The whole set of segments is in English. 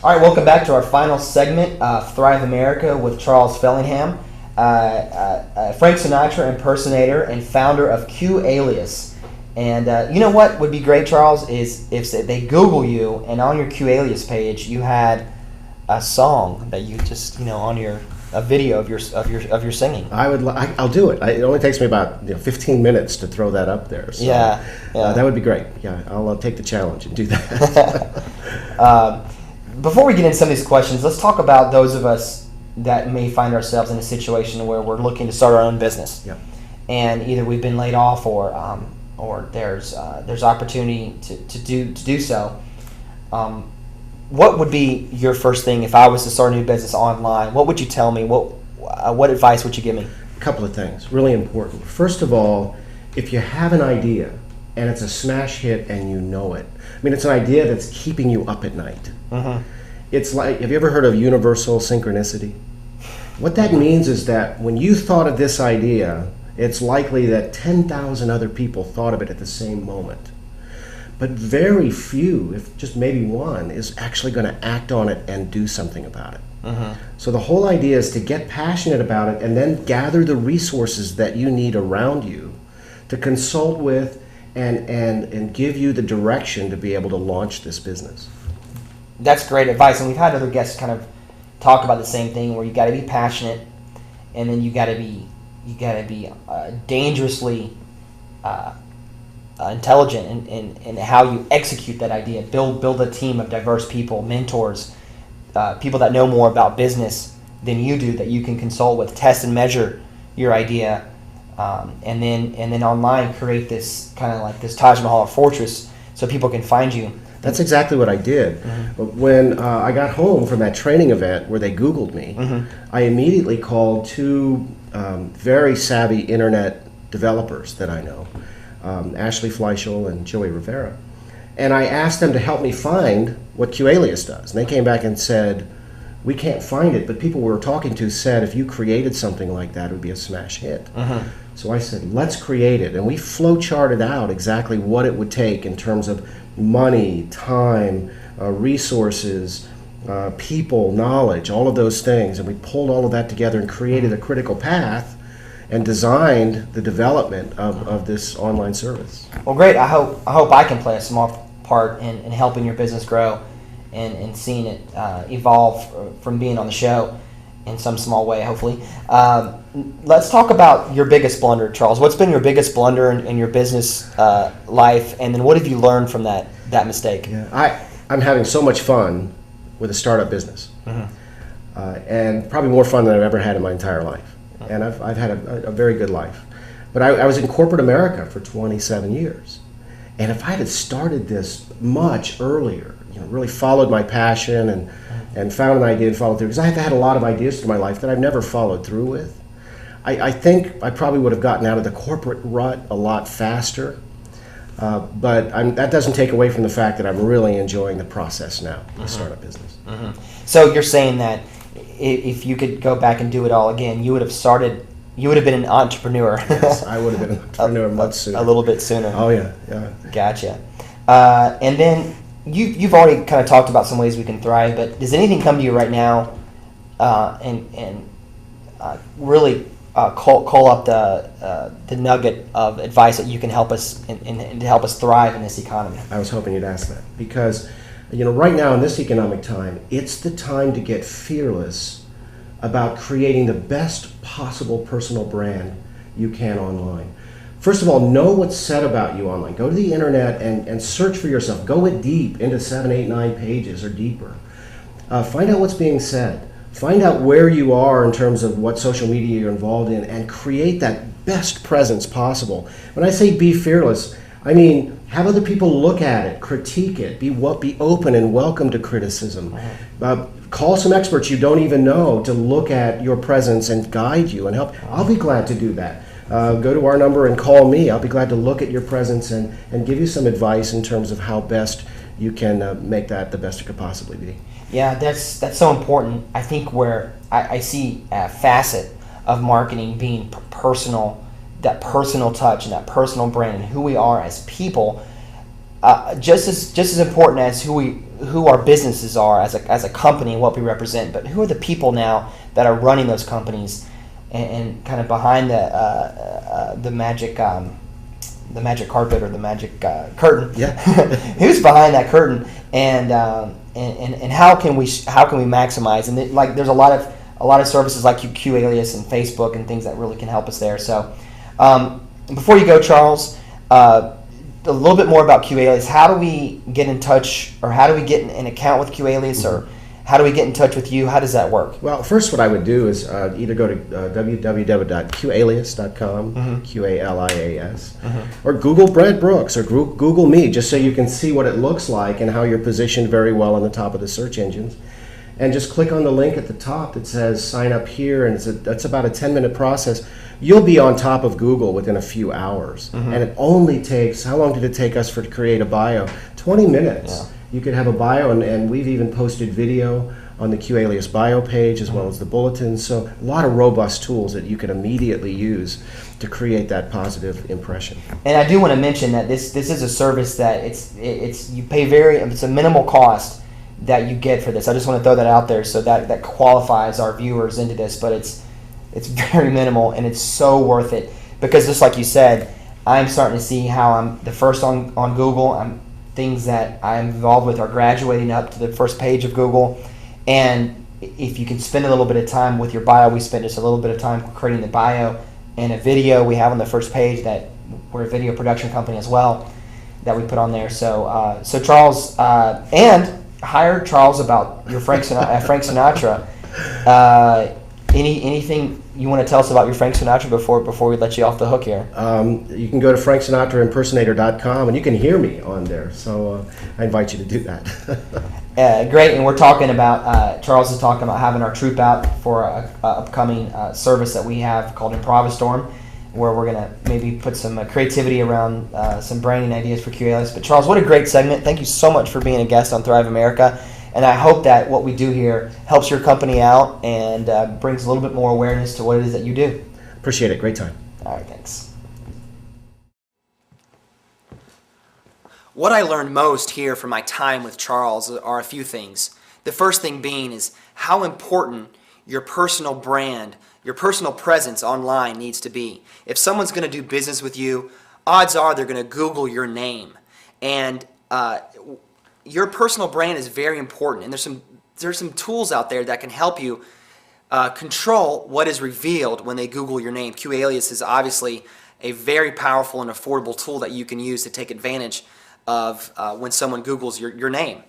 All right, welcome back to our final segment, Thrive America with Charles Fellingham, Frank Sinatra impersonator and founder of QAlias. And you know what would be great, Charles, is if they Google you and on your QAlias page you had a song that you just on a video of your singing. I'll do it. It only takes me about 15 minutes to throw that up there. So, yeah. That would be great. Yeah, I'll take the challenge and do that. Before we get into some of these questions, let's talk about those of us that may find ourselves in a situation where we're looking to start our own business. Yep. And either we've been laid off or there's opportunity to do so. What would be your first thing if I was to start a new business online? What would you tell me? What advice would you give me? A couple of things, really important. First of all, if you have an idea and it's a smash hit and you know it, it's an idea that's keeping you up at night. Mm-hmm. It's like, have you ever heard of universal synchronicity? What that means is that when you thought of this idea, it's likely that 10,000 other people thought of it at the same moment. But very few, if just maybe one, is actually going to act on it and do something about it. Mm-hmm. So the whole idea is to get passionate about it and then gather the resources that you need around you to consult with and give you the direction to be able to launch this business. That's great advice, and we've had other guests kind of talk about the same thing, where you got to be passionate, and then you got to be dangerously intelligent in how you execute that idea. Build a team of diverse people, mentors, people that know more about business than you do, that you can consult with, test and measure your idea, and then online create this kind of like this Taj Mahal fortress so people can find you. That's exactly what I did. Mm-hmm. When I got home from that training event where they Googled me, mm-hmm. I immediately called two very savvy internet developers that I know, Ashley Fleischel and Joey Rivera. And I asked them to help me find what QAlias does. And they came back and said, we can't find it, but people we were talking to said if you created something like that, it would be a smash hit. Mm-hmm. So I said, let's create it. And we flow charted out exactly what it would take in terms of money, time, resources, people, knowledge, all of those things. And we pulled all of that together and created a critical path and designed the development of this online service. Well, great. I hope I can play a small part in helping your business grow and seeing it evolve from being on the show in some small way, hopefully. Let's talk about your biggest blunder, Charles. What's been your biggest blunder in your business life, and then what have you learned from that mistake? Yeah, I'm having so much fun with a startup business, mm-hmm. And probably more fun than I've ever had in my entire life. Mm-hmm. And I've had a very good life. But I was in corporate America for 27 years. And if I had started this much earlier, really followed my passion and found an idea and followed through, because I've had a lot of ideas through my life that I've never followed through with. I think I probably would have gotten out of the corporate rut a lot faster, but that doesn't take away from the fact that I'm really enjoying the process now, the mm-hmm. startup business. Mm-hmm. So you're saying that if you could go back and do it all again, you would have been an entrepreneur. Yes, I would have been an entrepreneur much sooner. A little bit sooner. Oh yeah. Gotcha. And then you've already kind of talked about some ways we can thrive, but does anything come to you right now and really call up the nugget of advice that you can help us and to help us thrive in this economy? I was hoping you'd ask that, because right now in this economic time, it's the time to get fearless about creating the best possible personal brand you can online. First of all, know what's said about you online. Go to the internet and search for yourself. Go deep into 7, 8, 9 pages or deeper. Find out what's being said. Find out where you are in terms of what social media you're involved in, and create that best presence possible. When I say be fearless, I mean have other people look at it, critique it, be open and welcome to criticism. Call some experts you don't even know to look at your presence and guide you and help. I'll be glad to do that. Go to our number and call me. I'll be glad to look at your presence and give you some advice in terms of how best you can make that the best it could possibly be. Yeah, that's so important. I think where I see a facet of marketing being personal, that personal touch and that personal brand and who we are as people, just as important as who who our businesses are as a company and what we represent, but who are the people now that are running those companies and kind of behind the magic carpet or the magic curtain. Yeah. Who's behind that curtain, and how can we maximize? And there's a lot of services like QAlias and Facebook and things that really can help us there. So before you go, Charles, a little bit more about QAlias. How do we get in touch, or how do we get an account with QAlias, or how do we get in touch with you? How does that work? Well, first what I would do is either go to www.QAlias.com, QAlias, or Google Brad Brooks, or Google me, just so you can see what it looks like and how you're positioned very well on the top of the search engines. And just click on the link at the top that says sign up here, and that's about a 10-minute process. You'll be on top of Google within a few hours. And it only takes, how long did it take us to create a bio? 20 minutes. Yeah. You could have a bio, and we've even posted video on the QAlias bio page as well as the bulletins. So a lot of robust tools that you can immediately use to create that positive impression. And I do want to mention that this is a service that it's you pay it's a minimal cost that you get for this. I just want to throw that out there so that qualifies our viewers into this, but it's very minimal, and it's so worth it, because just like you said, I'm starting to see how I'm the first on Google. Things that I'm involved with are graduating up to the first page of Google, and if you can spend a little bit of time with your bio, we spend just a little bit of time creating the bio and a video we have on the first page that we're a video production company as well that we put on there. So Charles, and hire Charles about your Frank Sinatra. Anything you want to tell us about your Frank Sinatra before we let you off the hook here? You can go to franksinatraimpersonator.com, and you can hear me on there. So I invite you to do that. Great, and we're talking about, Charles is talking about having our troupe out for a upcoming service that we have called Improvistorm, where we're going to maybe put some creativity around some branding ideas for QAlias. But Charles, what a great segment. Thank you so much for being a guest on Thrive America. And I hope that what we do here helps your company out and brings a little bit more awareness to what it is that you do. Appreciate it. Great time. All right, thanks. What I learned most here from my time with Charles are a few things. The first thing being is how important your personal brand, your personal presence online needs to be. If someone's going to do business with you, odds are they're going to Google your name. And your personal brand is very important, and there's some tools out there that can help you control what is revealed when they Google your name. QAlias is obviously a very powerful and affordable tool that you can use to take advantage of when someone Googles your name.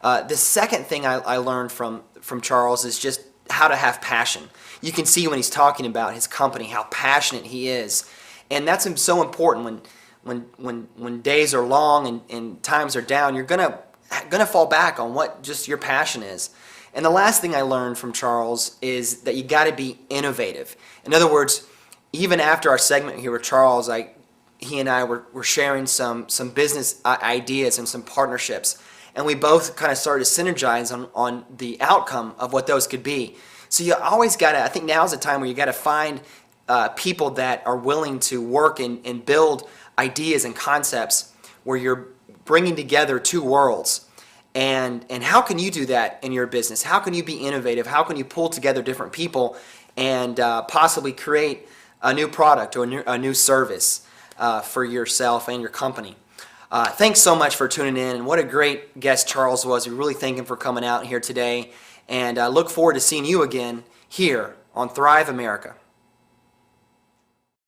The second thing I learned from Charles is just how to have passion. You can see when he's talking about his company how passionate he is, and that's so important when days are long and times are down. You're gonna fall back on what just your passion is. And the last thing I learned from Charles is that you got to be innovative. In other words, even after our segment here with Charles, he and I were sharing some business ideas and some partnerships, and we both kind of started to synergize on the outcome of what those could be. So you always got to, I think now's the time where you got to find people that are willing to work and build ideas and concepts where you're bringing together two worlds. And how can you do that in your business? How can you be innovative? How can you pull together different people and possibly create a new product or a new service for yourself and your company? Thanks so much for tuning in, and what a great guest Charles was. We really thank him for coming out here today, and look forward to seeing you again here on Thrive America.